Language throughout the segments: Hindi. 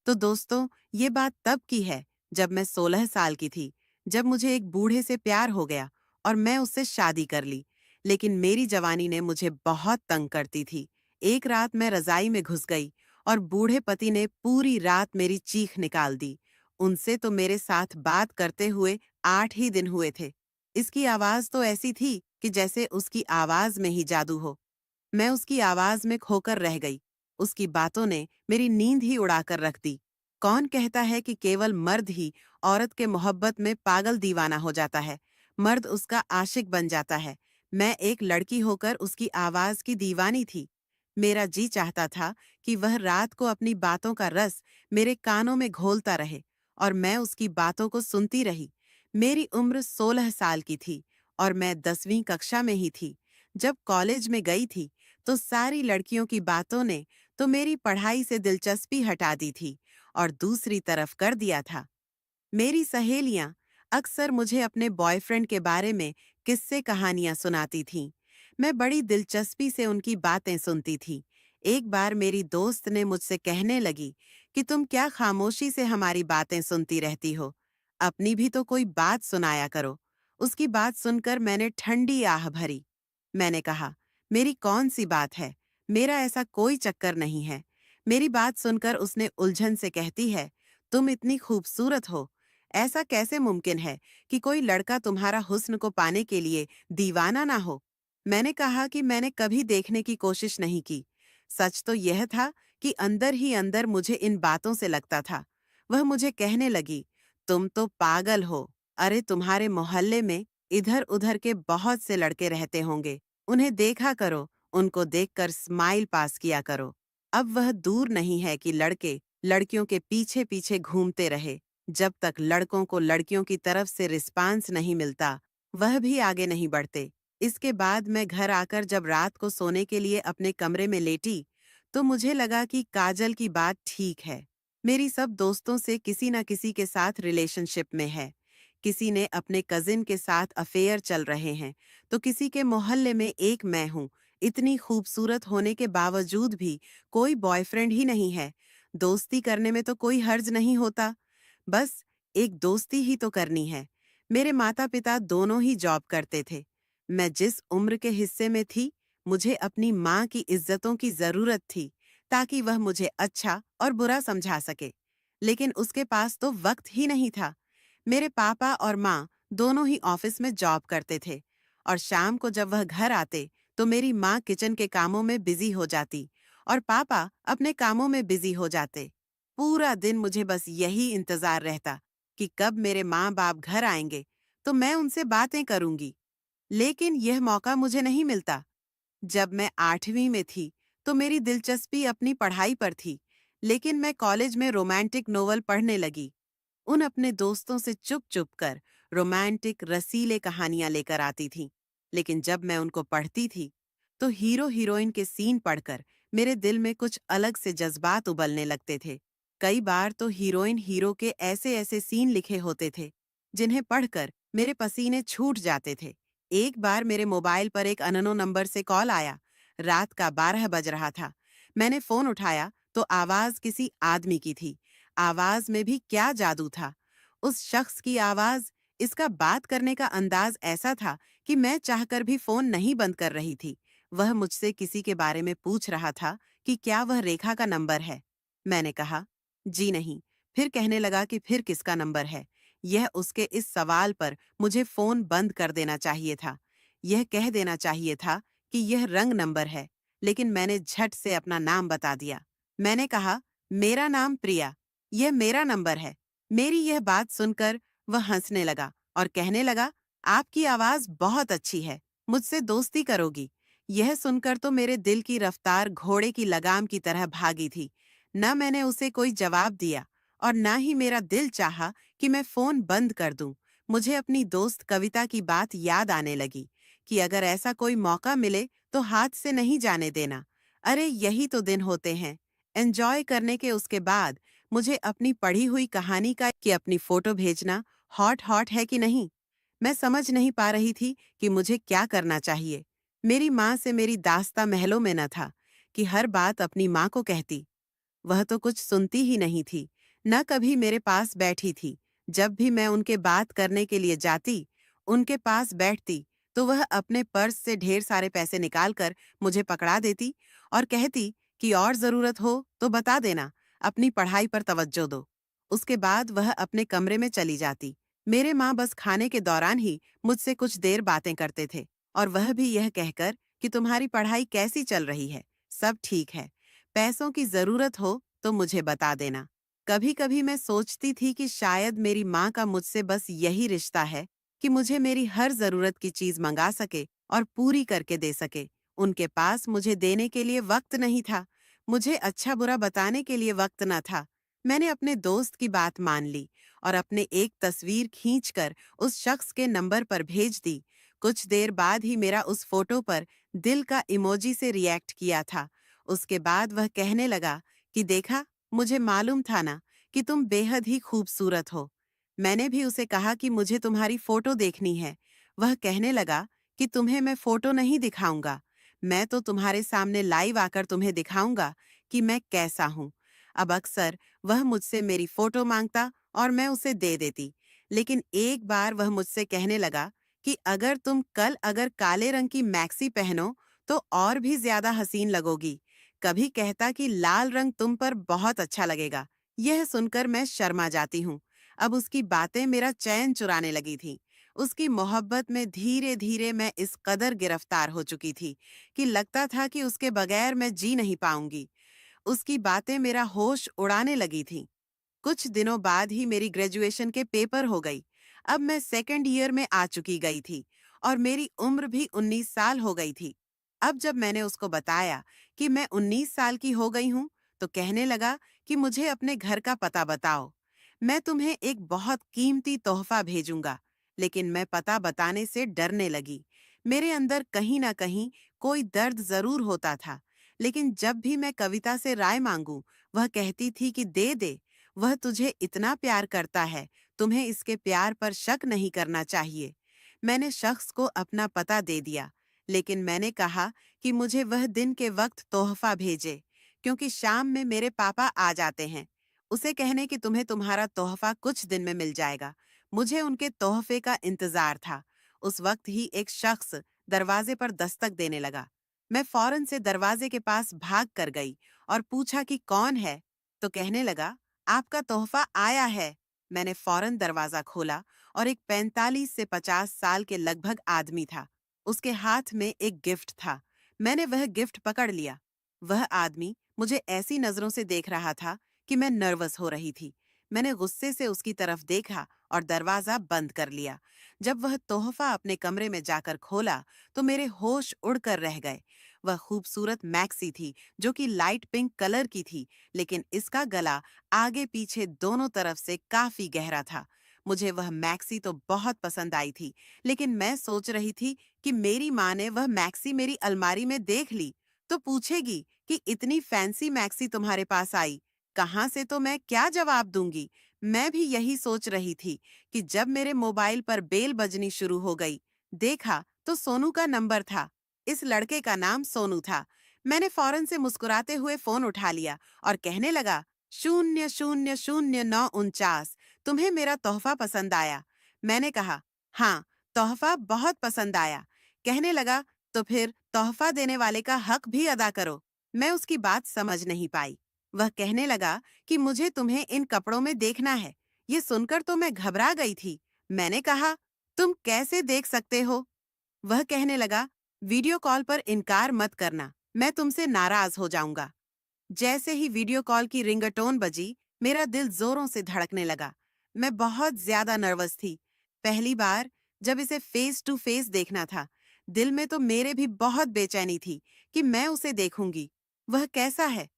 तो दोस्तों, ये बात तब की है जब मैं 16 साल की थी, जब मुझे एक बूढ़े से प्यार हो गया और मैं उससे शादी कर ली। लेकिन मेरी जवानी ने मुझे बहुत तंग करती थी। एक रात मैं रजाई में घुस गई और बूढ़े पति ने पूरी रात मेरी चीख निकाल दी। उनसे तो मेरे साथ बात करते हुए 8 ही दिन हुए थे। इसकी आवाज तो ऐसी थी कि जैसे उसकी आवाज में ही जादू हो। मैं उसकी आवाज में खोकर रह गई। उसकी बातों ने मेरी नींद ही उड़ाकर रख दी। कौन कहता है कि केवल मर्द ही औरत के मोहब्बत में पागल दीवाना हो जाता है? मर्द उसका आशिक बन जाता है। मैं एक लड़की होकर उसकी आवाज की दीवानी थी। मेरा जी चाहता था कि वह रात को अपनी बातों का रस मेरे कानों में घोलता रहे और मैं उसकी बातों को सुनती रही। मेरी उम्र 16 साल की थी और मैं 10वीं कक्षा में ही थी। जब कॉलेज में गई थी तो सारी लड़कियों की बातों ने तो मेरी पढ़ाई से दिलचस्पी हटा दी थी और दूसरी तरफ कर दिया था। मेरी सहेलियां अक्सर मुझे अपने बॉयफ्रेंड के बारे में किस्से कहानियां सुनाती थीं। मैं बड़ी दिलचस्पी से उनकी बातें सुनती थी। एक बार मेरी दोस्त ने मुझसे कहने लगी कि तुम क्या खामोशी से हमारी बातें सुनती रहती हो? अपनी भी तो कोई बात सुनाया करो। उसकी बात सुनकर मैंने ठंडी आह भरी। मैंने कहा, मेरी कौन सी बात है? मेरा ऐसा कोई चक्कर नहीं है। मेरी बात सुनकर उसने उलझन से कहती है, तुम इतनी खूबसूरत हो। ऐसा कैसे मुमकिन है कि कोई लड़का तुम्हारा हुस्न को पाने के लिए दीवाना ना हो? मैंने कहा कि मैंने कभी देखने की कोशिश नहीं की। सच तो यह था कि अंदर ही अंदर मुझे इन बातों से लगता था। वह मुझे कहने लगी, तुम तो पागल हो। अरे तुम्हारे मोहल्ले में इधर-उधर के बहुत से लड़के रहते होंगे। उन्हें देखा करो, उनको देखकर स्माइल पास किया करो। अब वह दूर नहीं है कि लड़के लड़कियों के पीछे-पीछे घूमते रहे। जब तक लड़कों को लड़कियों की तरफ से रिस्पांस नहीं मिलता, वह भी आगे नहीं बढ़ते। इसके बाद मैं घर आकर जब रात को सोने के लिए अपने कमरे में लेटी, तो मुझे लगा कि काजल की बात ठीक है। मेरी सब दोस्तों से किसी न किसी के साथ रिलेशनशिप में है। किसी ने अपने कजिन के साथ अफेयर चल रहे हैं, तो किसी के मोहल्ले में एक मैं हूँ। इतनी खूबसूरत होने के बावजूद भी कोई बॉयफ्रेंड ही नहीं है। दोस्ती करने में तो कोई हर्ज नहीं होता। बस एक दोस्ती ही तो करनी है। मेरे माता-पिता दोनों ही जॉब करते थे। मैं जिस उम्र के हिस्से में थी, मुझे अपनी माँ की इज्जतों की जरूरत थी, ताकि वह मुझे अच्छा और बुरा समझा सके। लेकिन उसके पास तो वक्त ही नहीं था। मेरे पापा और माँ दोनों ही ऑफिस में जॉब करते थे और शाम को जब वह घर आते, तो मेरी माँ किचन के कामों में बिजी हो जाती और पापा अपने कामों में बिजी हो जाते। पूरा दिन मुझे बस यही इंतजार रहता कि कब मेरे माँ बाप घर आएंगे तो मैं उनसे बातें करूंगी। लेकिन यह मौका मुझे नहीं मिलता। जब मैं 8वीं में थी तो मेरी दिलचस्पी अपनी पढ़ाई पर थी, लेकिन मैं कॉलेज में रोमांटिक नोवेल पढ़ने लगी। उन अपने दोस्तों से चुप-चुप कर रोमांटिक रसीले कहानियां लेकर आती थीं। लेकिन जब मैं उनको पढ़ती थी, तो हीरो हीरोइन के सीन पढ़कर मेरे दिल में कुछ अलग से जज्बात उबलने लगते थे। कई बार तो हीरोइन हीरो के ऐसे-ऐसे सीन लिखे होते थे, जिन्हें पढ़कर मेरे पसीने छूट जाते थे। एक बार मेरे मोबाइल पर एक अननोन नंबर से कॉल आया। रात का 12 बज रहा था। मैंने फोन उठाया तो आवाज किसी आदमी की थी। आवाज में भी क्या जादू था। उस शख्स की आवाज, इसका बात करने का अंदाज ऐसा था कि मैं चाहकर भी फोन नहीं बंद कर रही थी। वह मुझसे किसी के बारे में पूछ रहा था कि क्या वह रेखा का नंबर है। मैंने कहा, जी नहीं। फिर कहने लगा कि फिर किसका नंबर है। यह उसके इस सवाल पर मुझे फोन बंद कर देना चाहिए था। यह कह देना चाहिए था कि यह रंग नंबर है, लेकिन मैंने झट से अपना नाम बता दिया। मैंने कहा, मेरा नाम प्रिया, यह मेरा नंबर है। मेरी यह बात सुनकर वह हंसने लगा और कहने लगा, आपकी आवाज बहुत अच्छी है, मुझसे दोस्ती करोगी? यह सुनकर तो मेरे दिल की रफ्तार घोड़े की लगाम की तरह भागी थी। न मैंने उसे कोई जवाब दिया और न ही मेरा दिल चाहा कि मैं फोन बंद कर दूं। मुझे अपनी दोस्त कविता की बात याद आने लगी कि अगर ऐसा कोई मौका मिले तो हाथ से नहीं जाने देना। अरे यही तो दिन होते हैं एंजॉय करने के। उसके बाद मुझे अपनी पढ़ी हुई कहानी का कि अपनी फोटो भेजना हॉट हॉट है कि नहीं। मैं समझ नहीं पा रही थी कि मुझे क्या करना चाहिए। मेरी माँ से मेरी दास्ता महलों में न था कि हर बात अपनी माँ को कहती। वह तो कुछ सुनती ही नहीं थी, न कभी मेरे पास बैठी थी। जब भी मैं उनके बात करने के लिए जाती, उनके पास बैठती, तो वह अपने पर्स से ढेर सारे पैसे निकालकर मुझे पकड़ा देती और कहती कि और ज़रूरत हो तो बता देना, अपनी पढ़ाई पर तवज्जो दो। उसके बाद वह अपने कमरे में चली जाती। मेरे माँ बस खाने के दौरान ही मुझसे कुछ देर बातें करते थे, और वह भी यह कहकर कि तुम्हारी पढ़ाई कैसी चल रही है, सब ठीक है, पैसों की ज़रूरत हो तो मुझे बता देना। कभी-कभी मैं सोचती थी कि शायद मेरी माँ का मुझसे बस यही रिश्ता है कि मुझे मेरी हर ज़रूरत की चीज़ मंगा सके और पूरी करके दे सके। उनके पास मुझे देने के लिए वक्त नहीं था, मुझे अच्छा-बुरा बताने के लिए वक्त न था। मैंने अपने दोस्त की बात मान ली और अपने एक तस्वीर खींचकर उस शख्स के नंबर पर भेज दी। कुछ देर बाद ही मेरा उस फोटो पर दिल का इमोजी से रिएक्ट किया था। उसके बाद वह कहने लगा कि देखा, मुझे मालूम था ना कि तुम बेहद ही खूबसूरत हो। मैंने भी उसे कहा कि मुझे तुम्हारी फोटो देखनी है। वह कहने लगा कि तुम्हें मैं फोटो नहीं दिखाऊंगा, मैं तो तुम्हारे सामने लाइव आकर तुम्हें दिखाऊंगा कि मैं कैसा हूँ। अब अक्सर वह मुझसे मेरी फोटो मांगता और मैं उसे दे देती, लेकिन एक बार वह मुझसे कहने लगा कि अगर काले रंग की मैक्सी पहनो तो और भी ज्यादा हसीन लगोगी। कभी कहता कि लाल रंग तुम पर बहुत अच्छा लगेगा। यह सुनकर मैं शर्मा जाती हूँ। अब उसकी बातें मेरा चैन चुराने लगी थी। उसकी मोहब्बत में धीरे धीरे मैं इस कदर गिरफ्तार हो चुकी थी कि लगता था कि उसके बगैर मैं जी नहीं पाऊंगी। उसकी बातें मेरा होश उड़ाने लगी थीं। कुछ दिनों बाद ही मेरी ग्रेजुएशन के पेपर हो गई। अब मैं सेकंड ईयर में आ चुकी गई थी और मेरी उम्र भी 19 साल हो गई थी। अब जब मैंने उसको बताया कि मैं 19 साल की हो गई हूँ, तो कहने लगा कि मुझे अपने घर का पता बताओ। मैं तुम्हें एक बहुत कीमती तोहफा भेजूंगा। लेकिन मैं पता बताने से डरने लगी। मेरे अंदर कहीं ना कहीं कोई दर्द जरूर होता था। लेकिन जब भी मैं कविता से राय मांगू, वह कहती थी कि दे दे, वह तुझे इतना प्यार करता है, तुम्हें इसके प्यार पर शक नहीं करना चाहिए। मैंने शख्स को अपना पता दे दिया, लेकिन मैंने कहा कि मुझे वह दिन के वक्त तोहफा भेजे, क्योंकि शाम में मेरे पापा आ जाते हैं। उसे कहने कि तुम्हें तुम्हारा तोहफा कुछ दिन में मिल जाएगा। मुझे उनके तोहफे का इंतजार था। उस वक्त ही एक शख्स दरवाजे पर दस्तक देने लगा। मैं फौरन से दरवाजे के पास भाग कर गई और पूछा कि कौन है, तो कहने लगा, आपका तोहफा आया है। मैंने फौरन दरवाजा खोला और एक 45 से 50 साल के लगभग आदमी था। उसके हाथ में एक गिफ्ट था। मैंने वह गिफ्ट पकड़ लिया। वह आदमी मुझे ऐसी नजरों से देख रहा था कि मैं नर्वस हो रही थी। मैंने गुस्से से उसकी तरफ देखा और दरवाजा बंद कर लिया। जब वह तोहफा अपने कमरे में जाकर खोला, तो मेरे होश उड़कर रह गए। वह खूबसूरत मैक्सी थी, जो कि लाइट पिंक कलर की थी, लेकिन इसका गला आगे पीछे दोनों तरफ से काफी गहरा था। मुझे वह मैक्सी तो बहुत पसंद आई थी, लेकिन मैं सोच रही थी कि मेरी माँ ने वह मैक्सी मेरी अलमारी में देख ली तो पूछेगी कि इतनी फैंसी मैक्सी तुम्हारे पास आई कहाँ से, तो मैं क्या जवाब दूंगी। मैं भी यही सोच रही थी कि जब मेरे मोबाइल पर बेल बजनी शुरू हो गई, देखा तो सोनू का नंबर था। इस लड़के का नाम सोनू था। मैंने फौरन से मुस्कुराते हुए फोन उठा लिया और कहने लगा, 000949, तुम्हें मेरा तोहफा पसंद आया। मैंने कहा, हाँ, तोहफा बहुत पसंद आया। कहने लगा, तो फिर तोहफा देने वाले का हक भी अदा करो। मैं उसकी बात समझ नहीं पाई। वह कहने लगा कि मुझे तुम्हें इन कपड़ों में देखना है। ये सुनकर तो मैं घबरा गई थी। मैंने कहा, तुम कैसे देख सकते हो? वह कहने लगा, वीडियो कॉल पर इनकार मत करना, मैं तुमसे नाराज हो जाऊंगा। जैसे ही वीडियो कॉल की रिंगटोन बजी, मेरा दिल जोरों से धड़कने लगा। मैं बहुत ज्यादा नर्वस थी। पहली बार जब इसे फेस टू फेस देखना था, दिल में तो मेरे भी बहुत बेचैनी थी कि मैं उसे देखूंगी। वह कैसा है?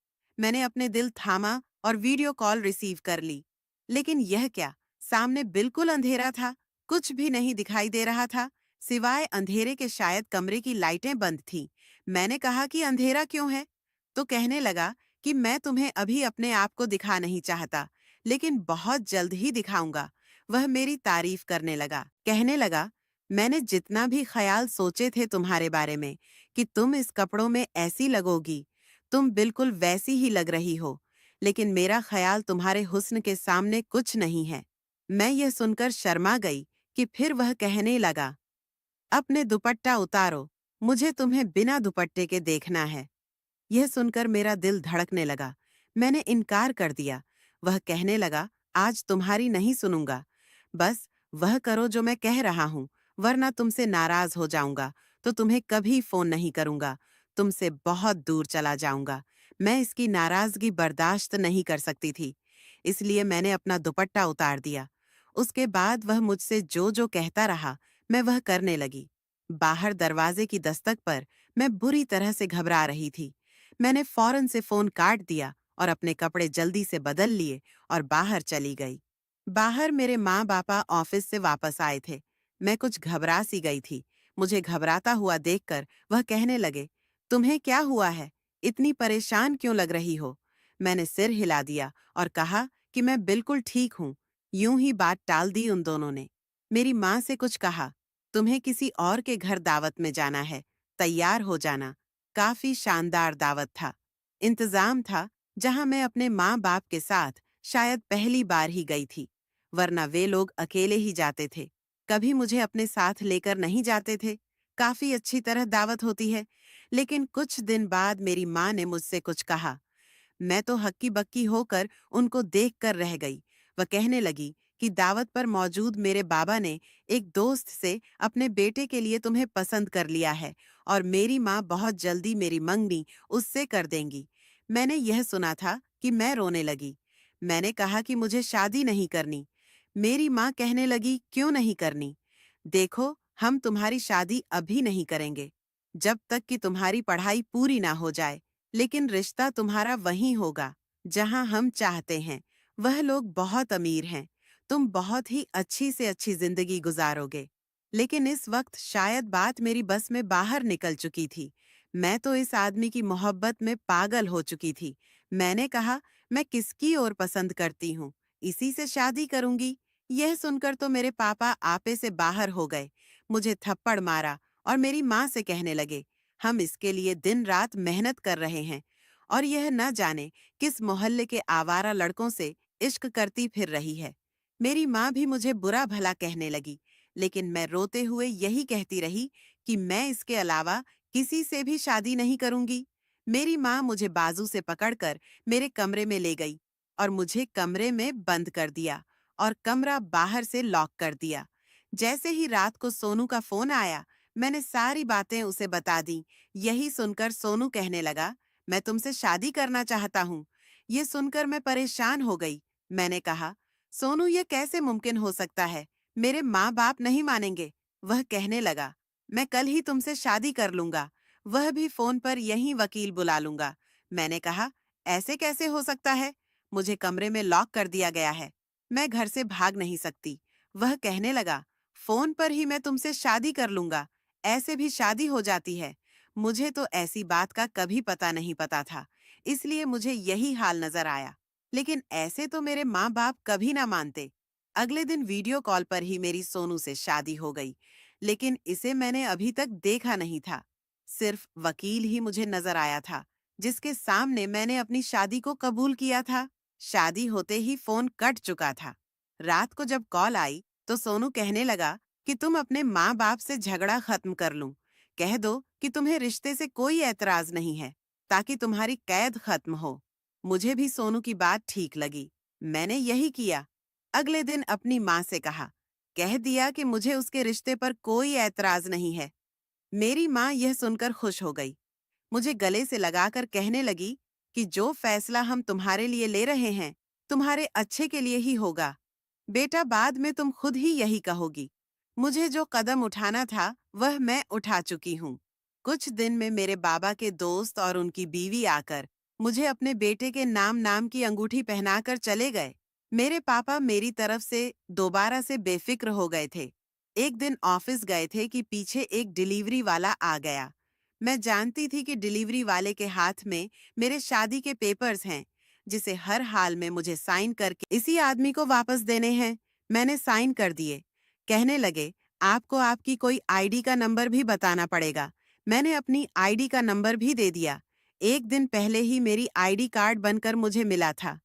मैंने अपने दिल थामा और वीडियो कॉल रिसीव कर ली। लेकिन यह क्या? सामने बिल्कुल अंधेरा था, कुछ भी नहीं दिखाई दे रहा था, सिवाय अंधेरे के शायद कमरे की लाइटें बंद थीं। मैंने कहा कि अंधेरा क्यों है? तो कहने लगा कि मैं तुम्हें अभी अपने आप को दिखा नहीं चाहता, लेकिन बहुत जल्द ही दिखाऊंगा। वह मेरी तारीफ करने लगा, कहने लगा, मैंने जितना भी ख्याल सोचे थे तुम्हारे बारे में कि तुम इस कपड़ों में ऐसी लगोगी, तुम बिल्कुल वैसी ही लग रही हो। लेकिन मेरा ख्याल तुम्हारे हुस्न के सामने कुछ नहीं है। मैं यह सुनकर शर्मा गई कि फिर वह कहने लगा, अपने दुपट्टा उतारो, मुझे तुम्हें बिना दुपट्टे के देखना है। यह सुनकर मेरा दिल धड़कने लगा। मैंने इनकार कर दिया। वह कहने लगा, आज तुम्हारी नहीं सुनूंगा। बस वह करो जो मैं कह रहा हूं, वरना तुमसे नाराज हो जाऊंगा तो तुम्हें कभी फोन नहीं करूंगा। तुमसे बहुत दूर चला जाऊंगा। मैं इसकी नाराजगी बर्दाश्त नहीं कर सकती थी। इसलिए मैंने अपना दुपट्टा उतार दिया। उसके बाद वह मुझसे जो जो कहता रहा, मैं वह करने लगी। बाहर दरवाजे की दस्तक पर मैं बुरी तरह से घबरा रही थी। मैंने फौरन से फोन काट दिया और अपने कपड़े जल्दी से बदल लिए और बाहर चली गई। बाहर मेरे माँ बापा ऑफिस से वापस आए थे। मैं कुछ घबरा सी गई थी। मुझे घबराता हुआ देखकर वह कहने लगे, तुम्हें क्या हुआ है? इतनी परेशान क्यों लग रही हो? मैंने सिर हिला दिया और कहा कि मैं बिल्कुल ठीक हूँ। यूं ही बात टाल दी उन दोनों ने। मेरी माँ से कुछ कहा, तुम्हें किसी और के घर दावत में जाना है, तैयार हो जाना। काफी शानदार दावत था। इंतजाम था जहां मैं अपने माँ बाप के साथ शायद पहली बार ही गई थी, वरना वे लोग अकेले ही जाते थे। कभी मुझे अपने साथ लेकर नहीं जाते थे। काफी अच्छी तरह दावत होती है। लेकिन कुछ दिन बाद मेरी माँ ने मुझसे कुछ कहा। मैं तो हक्की बक्की होकर उनको देख कर रह गई। वह कहने लगी कि दावत पर मौजूद मेरे बाबा ने एक दोस्त से अपने बेटे के लिए तुम्हें पसंद कर लिया है और मेरी माँ बहुत जल्दी मेरी मंगनी उससे कर देंगी। मैंने यह सुना था कि मैं रोने लगी। मैंने कहा कि मुझे शादी नहीं करनी। मेरी माँ कहने लगी, क्यों नहीं करनी? देखो, हम तुम्हारी शादी अभी नहीं करेंगे, जब तक कि तुम्हारी पढ़ाई पूरी ना हो जाए। लेकिन रिश्ता तुम्हारा वहीं होगा जहां हम चाहते हैं। वह लोग बहुत अमीर हैं। तुम बहुत ही अच्छी से अच्छी जिंदगी गुजारोगे। लेकिन इस वक्त शायद बात मेरी बस में बाहर निकल चुकी थी। मैं तो इस आदमी की मोहब्बत में पागल हो चुकी थी। मैंने कहा, मैं किसकी ओर पसंद करती हूँ, इसी से शादी करूंगी। यह सुनकर तो मेरे पापा आपे से बाहर हो गए। मुझे थप्पड़ मारा और मेरी माँ से कहने लगे, हम इसके लिए दिन रात मेहनत कर रहे हैं और यह न जाने किस मोहल्ले के आवारा लड़कों से इश्क करती फिर रही है। मेरी माँ भी मुझे बुरा भला कहने लगी, लेकिन मैं रोते हुए यही कहती रही कि मैं इसके अलावा किसी से भी शादी नहीं करूंगी। मेरी माँ मुझे बाजू से पकड़कर मेरे कमरे में ले गई और मुझे कमरे में बंद कर दिया और कमरा बाहर से लॉक कर दिया। जैसे ही रात को सोनू का फोन आया, मैंने सारी बातें उसे बता दी। यही सुनकर सोनू कहने लगा, मैं तुमसे शादी करना चाहता हूँ। ये सुनकर मैं परेशान हो गई। मैंने कहा, सोनू, ये कैसे मुमकिन हो सकता है? मेरे माँ बाप नहीं मानेंगे। वह कहने लगा, मैं कल ही तुमसे शादी कर लूंगा, वह भी फोन पर यहीं वकील बुला लूंगा। मैंने कहा, ऐसे कैसे हो सकता है? मुझे कमरे में लॉक कर दिया गया है। मैं घर से भाग नहीं सकती। वह कहने लगा, फोन पर ही मैं तुमसे शादी कर लूंगा। ऐसे भी शादी हो जाती है। मुझे तो ऐसी बात का कभी पता था, इसलिए मुझे यही हाल नजर आया। लेकिन ऐसे तो मेरे माँ बाप कभी ना मानते। अगले दिन वीडियो कॉल पर ही मेरी सोनू से शादी हो गई, लेकिन इसे मैंने अभी तक देखा नहीं था। सिर्फ वकील ही मुझे नजर आया था, जिसके सामने मैंने अपनी शादी को कबूल किया था। शादी होते ही फोन कट चुका था। रात को जब कॉल आई तो सोनू कहने लगा कि तुम अपने माँ बाप से झगड़ा खत्म कर लूं। कह दो कि तुम्हें रिश्ते से कोई ऐतराज नहीं है, ताकि तुम्हारी कैद खत्म हो। मुझे भी सोनू की बात ठीक लगी। मैंने यही किया। अगले दिन अपनी माँ से कहा, कह दिया कि मुझे उसके रिश्ते पर कोई ऐतराज नहीं है। मेरी माँ यह सुनकर खुश हो गई। मुझे गले से लगाकर कहने लगी कि जो फैसला हम तुम्हारे लिए ले रहे हैं, तुम्हारे अच्छे के लिए ही होगा। बेटा, बाद में तुम खुद ही यही कहोगी। मुझे जो कदम उठाना था वह मैं उठा चुकी हूँ। कुछ दिन में मेरे बाबा के दोस्त और उनकी बीवी आकर मुझे अपने बेटे के नाम नाम की अंगूठी पहनाकर चले गए। मेरे पापा मेरी तरफ से दोबारा से बेफिक्र हो गए थे। एक दिन ऑफिस गए थे कि पीछे एक डिलीवरी वाला आ गया। मैं जानती थी कि डिलीवरी वाले के हाथ में मेरे शादी के पेपर्स हैं, जिसे हर हाल में मुझे साइन करके इसी आदमी को वापस देने हैं। मैंने साइन कर दिए। कहने लगे, आपको आपकी कोई आईडी का नंबर भी बताना पड़ेगा। मैंने अपनी आईडी का नंबर भी दे दिया। एक दिन पहले ही मेरी आईडी कार्ड बनकर मुझे मिला था।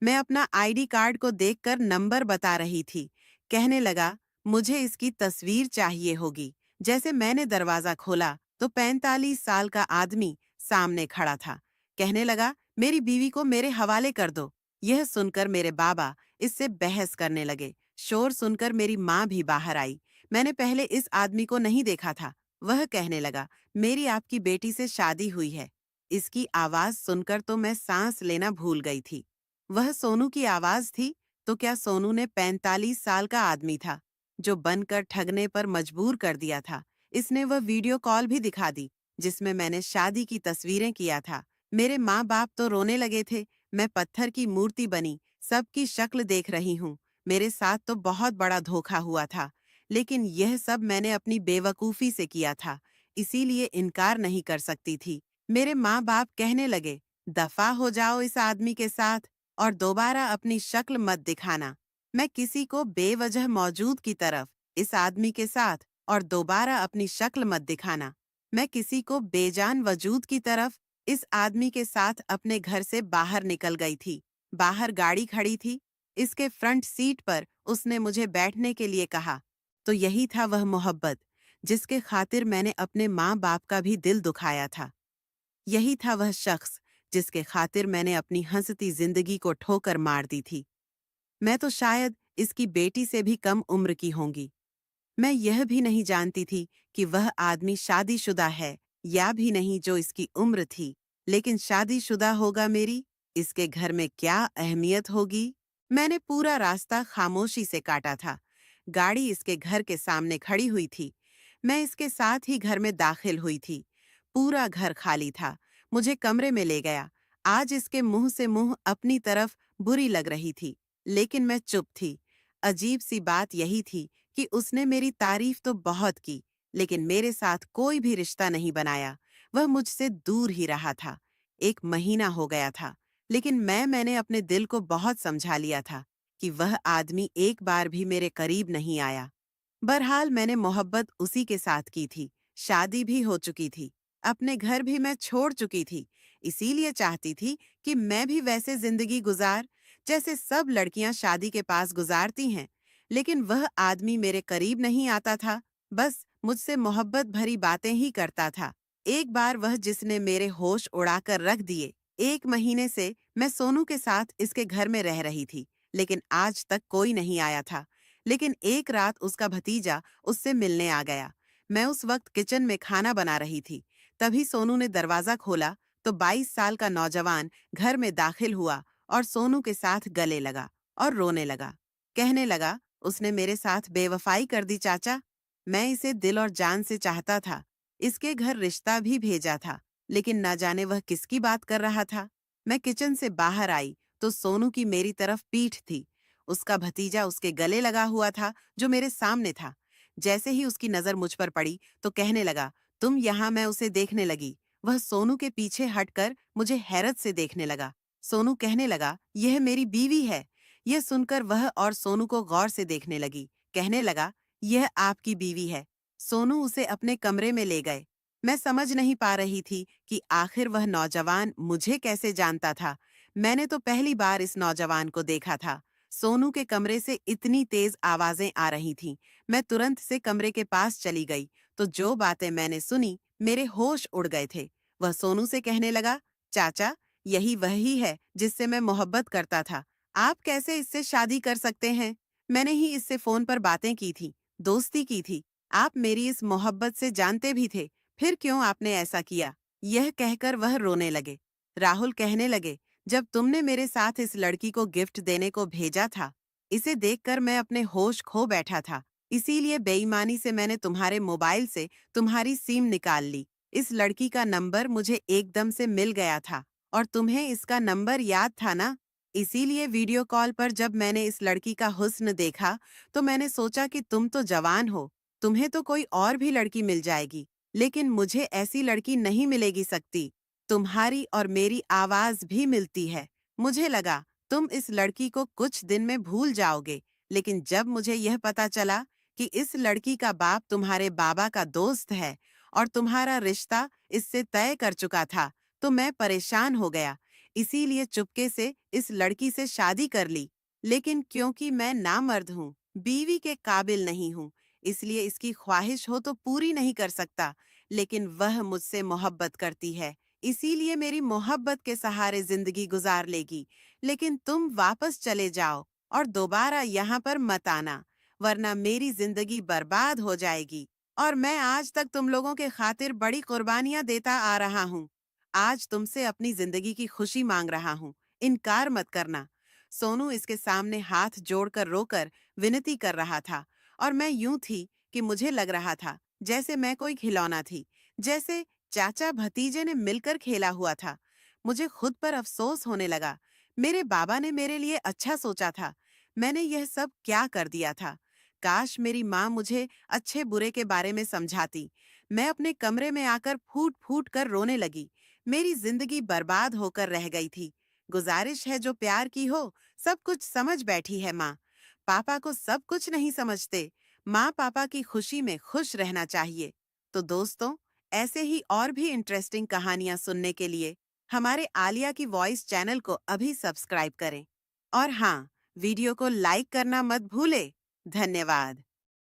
मैं अपना आईडी कार्ड को देखकर नंबर बता रही थी। कहने लगा, मुझे इसकी तस्वीर चाहिए होगी। जैसे मैंने दरवाजा खोला तो 45 साल का आदमी सामने खड़ा था। कहने लगा, मेरी बीवी को मेरे हवाले कर दो। यह सुनकर मेरे बाबा इससे बहस करने लगे। शोर सुनकर मेरी माँ भी बाहर आई। मैंने पहले इस आदमी को नहीं देखा था। वह कहने लगा, मेरी आपकी बेटी से शादी हुई है। इसकी आवाज सुनकर तो मैं सांस लेना भूल गई थी। वह सोनू की आवाज थी, तो क्या सोनू ने 45 साल का आदमी था जो बनकर ठगने पर मजबूर कर दिया था। इसने वह वीडियो कॉल भी दिखा दी जिसमें मैंने शादी की तस्वीरें किया था। मेरे माँ बाप तो रोने लगे थे। मैं पत्थर की मूर्ति बनी सबकी शक्ल देख रही हूँ। मेरे साथ तो बहुत बड़ा धोखा हुआ था, लेकिन यह सब मैंने अपनी बेवकूफ़ी से किया था, इसीलिए इनकार नहीं कर सकती थी। मेरे माँ बाप कहने लगे, दफा हो जाओ इस आदमी के साथ और दोबारा अपनी शक्ल मत दिखाना। मैं किसी को बेवजह मौजूद की तरफ इस आदमी के साथ और दोबारा अपनी शक्ल मत दिखाना। मैं किसी को बेजान वजूद की तरफ इस आदमी के साथ अपने घर से बाहर निकल गई थी। बाहर गाड़ी खड़ी थी। इसके फ्रंट सीट पर उसने मुझे बैठने के लिए कहा। तो यही था वह मोहब्बत जिसके खातिर मैंने अपने माँ बाप का भी दिल दुखाया था। यही था वह शख्स जिसके खातिर मैंने अपनी हंसती जिंदगी को ठोकर मार दी थी। मैं तो शायद इसकी बेटी से भी कम उम्र की होंगी। मैं यह भी नहीं जानती थी कि वह आदमी शादीशुदा है या भी नहीं जो इसकी उम्र थी, लेकिन शादीशुदा होगा मेरी, इसके घर में क्या अहमियत होगी। मैंने पूरा रास्ता खामोशी से काटा था। गाड़ी इसके घर के सामने खड़ी हुई थी। मैं इसके साथ ही घर में दाखिल हुई थी। पूरा घर खाली था। मुझे कमरे में ले गया। आज इसके मुंह से मुंह अपनी तरफ बुरी लग रही थी, लेकिन मैं चुप थी। अजीब सी बात यही थी कि उसने मेरी तारीफ तो बहुत की, लेकिन मेरे साथ कोई भी रिश्ता नहीं बनाया। वह मुझसे दूर ही रहा था। 1 महीना हो गया था, लेकिन मैंने अपने दिल को बहुत समझा लिया था कि वह आदमी एक बार भी मेरे करीब नहीं आया। बहरहाल मैंने मोहब्बत उसी के साथ की थी। शादी भी हो चुकी थी। अपने घर भी मैं छोड़ चुकी थी। इसीलिए चाहती थी कि मैं भी वैसे जिंदगी गुजार जैसे सब लड़कियां शादी के पास गुजारती हैं। लेकिन वह आदमी मेरे करीब नहीं आता था। बस मुझसे मोहब्बत भरी बातें ही करता था। एक बार वह जिसने मेरे होश उड़ाकर रख दिए। 1 महीने से मैं सोनू के साथ इसके घर में रह रही थी, लेकिन आज तक कोई नहीं आया था। लेकिन एक रात उसका भतीजा उससे मिलने आ गया। मैं उस वक्त किचन में खाना बना रही थी। तभी सोनू ने दरवाजा खोला तो 22 साल का नौजवान घर में दाखिल हुआ और सोनू के साथ गले लगा और रोने लगा। कहने लगा, उसने मेरे साथ बेवफाई कर दी चाचा। मैं इसे दिल और जान से चाहता था। इसके घर रिश्ता भी भेजा था, लेकिन ना जाने वह किसकी बात कर रहा था। मैं किचन से बाहर आई तो सोनू की मेरी तरफ पीठ थी। उसका भतीजा उसके गले लगा हुआ था जो मेरे सामने था। जैसे ही उसकी नजर मुझ पर पड़ी तो कहने लगा, तुम यहाँ। मैं उसे देखने लगी। वह सोनू के पीछे हटकर मुझे हैरत से देखने लगा। सोनू कहने लगा, यह मेरी बीवी है। यह सुनकर वह और सोनू को गौर से देखने लगी। कहने लगा, यह आपकी बीवी है। सोनू उसे अपने कमरे में ले गए। मैं समझ नहीं पा रही थी कि आखिर वह नौजवान मुझे कैसे जानता था। मैंने तो पहली बार इस नौजवान को देखा था। सोनू के कमरे से इतनी तेज आवाजें आ रही थीं। मैं तुरंत से कमरे के पास चली गई तो जो बातें मैंने सुनी, मेरे होश उड़ गए थे। वह सोनू से कहने लगा, चाचा, यही वही है जिससे मैं मोहब्बत करता था। आप कैसे इससे शादी कर सकते हैं? मैंने ही इससे फोन पर बातें की थी, दोस्ती की थी। आप मेरी इस मोहब्बत से जानते भी थे, फिर क्यों आपने ऐसा किया? यह कहकर वह रोने लगे। राहुल कहने लगे, जब तुमने मेरे साथ इस लड़की को गिफ्ट देने को भेजा था, इसे देखकर मैं अपने होश खो बैठा था। इसीलिए बेईमानी से मैंने तुम्हारे मोबाइल से तुम्हारी सिम निकाल ली। इस लड़की का नंबर मुझे एकदम से मिल गया था और तुम्हें इसका नंबर याद था ना? इसीलिए वीडियो कॉल पर जब मैंने इस लड़की का हुस्न देखा तो मैंने सोचा कि तुम तो जवान हो, तुम्हें तो कोई और भी लड़की मिल जाएगी, लेकिन मुझे ऐसी लड़की नहीं मिलेगी सकती। तुम्हारी और मेरी आवाज भी मिलती है। मुझे लगा तुम इस लड़की को कुछ दिन में भूल जाओगे, लेकिन जब मुझे यह पता चला कि इस लड़की का बाप तुम्हारे बाबा का दोस्त है और तुम्हारा रिश्ता इससे तय कर चुका था, तो मैं परेशान हो गया, इसीलिए चुपके से इस लड़की से शादी कर ली। लेकिन क्योंकि मैं नामर्द हूँ, बीवी के काबिल नहीं हूँ, इसलिए इसकी ख्वाहिश हो तो पूरी नहीं कर सकता, लेकिन वह मुझसे मोहब्बत करती है, इसीलिए मेरी मोहब्बत के सहारे जिंदगी गुजार लेगी। लेकिन तुम वापस चले जाओ और दोबारा यहाँ पर मत आना, वरना मेरी जिंदगी बर्बाद हो जाएगी। और मैं आज तक तुम लोगों के खातिर बड़ी कुर्बानियां देता आ रहा हूँ। आज तुमसे अपनी जिंदगी की खुशी मांग रहा हूँ, इनकार मत करना। सोनू इसके सामने हाथ जोड़कर रोकर विनती कर रहा था, और मैं यूं थी कि मुझे लग रहा था जैसे मैं कोई खिलौना थी, जैसे चाचा भतीजे ने मिलकर खेला हुआ था। मुझे खुद पर अफसोस होने लगा। मेरे बाबा ने मेरे लिए अच्छा सोचा था, मैंने यह सब क्या कर दिया था। काश मेरी माँ मुझे अच्छे बुरे के बारे में समझाती। मैं अपने कमरे में आकर फूट फूट कर रोने लगी। मेरी जिंदगी बर्बाद होकर रह गई थी। गुजारिश है, जो प्यार की हो, सब कुछ समझ बैठी है माँ। पापा को सब कुछ नहीं समझते। माँ पापा की खुशी में खुश रहना चाहिए। तो दोस्तों, ऐसे ही और भी इंटरेस्टिंग कहानियां सुनने के लिए हमारे आलिया की वॉइस चैनल को अभी सब्सक्राइब करें। और हाँ, वीडियो को लाइक करना मत भूले। धन्यवाद।